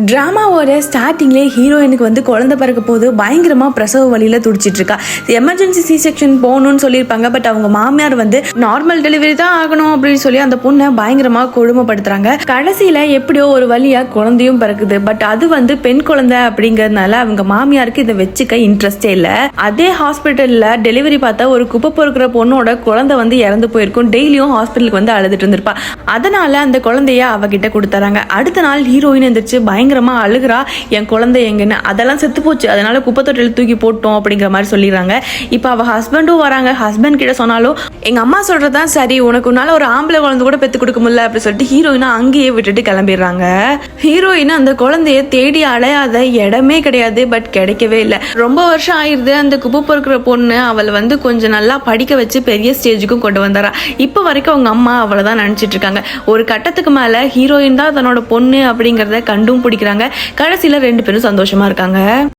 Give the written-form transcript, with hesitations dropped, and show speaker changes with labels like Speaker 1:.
Speaker 1: ட்ராமாவோட ஸ்டார்டிங்லேயே ஹீரோயினுக்கு வந்து குழந்தை பிறக்க போது பயங்கரமாக பிரசவ வழியில் துடிச்சிட்டு இருக்கா. எமர்ஜென்சி சி செக்ஷன் போகணும்னு சொல்லியிருப்பாங்க. பட் அவங்க மாமியார் வந்து நார்மல் டெலிவரி தான் ஆகணும் அப்படின்னு சொல்லி அந்த பொண்ணை பயங்கரமாக கொடுமைப்படுத்துறாங்க. கடைசியில் எப்படியோ ஒரு வழியாக குழந்தையும் பிறக்குது. பட் அது வந்து பெண் குழந்தை அப்படிங்கிறதுனால அவங்க மாமியாருக்கு இதை வச்சுக்க இன்ட்ரெஸ்டே இல்லை. அதே ஹாஸ்பிட்டலில் டெலிவரி பார்த்தா ஒரு குப்பை பொறுக்கிற பொண்ணோட குழந்தை வந்து இறந்து போயிருக்கும். டெய்லியும் ஹாஸ்பிட்டலுக்கு வந்து அழுதுட்டு இருந்திருப்பா. அதனால அந்த குழந்தைய அவகிட்ட கொடுத்துறாங்க. அடுத்த நாள் ஹீரோயின் எந்திரிச்சு பயங்கரமா அழுகிறா, என் குழந்தை எங்கன்னு. அதெல்லாம் செத்து போச்சு, அதனால குப்பை தொட்டில தூக்கி போட்டோம் அப்படிங்கிற மாதிரி சொல்லிடுறாங்க. இப்போ அவ ஹஸ்பண்டும் வராங்க. ஹஸ்பண்ட் கிட்ட சொன்னாலும் எங்க அம்மா சொல்றதுதான் சரி, உனக்கு உன்னால ஒரு ஆம்பளை குழந்தை கூட பெத்து கொடுக்க முடியல அப்படின்னு சொல்லிட்டு ஹீரோயினை அங்கேயே விட்டுட்டு கிளம்பிடுறாங்க. ஹீரோயின் அந்த குழந்தைய தேடி அலையாத இடமே கிடையாது. பட் கிடைக்கவே இல்லை. ரொம்ப வருஷம் ஆயிருது. அந்த குப்பை பொறுக்கிற பொண்ணு அவளை வந்து கொஞ்சம் நல்லா படிக்க வச்சு பெரிய ஸ்டேஜுக்கும் கொண்டு வந்தாரா. இப்போ வரைக்கும் அவங்க அம்மா அவளை தான் நினைச்சிட்டு இருக்காங்க. ஒரு கட்டத்துக்கு மேல ஹீரோயின் தான் தன்னோட பொண்ணு அப்படிங்கறத கண்டும் பிடிக்கிறாங்க. கடைசியில 2 பேரும் சந்தோஷமா இருக்காங்க.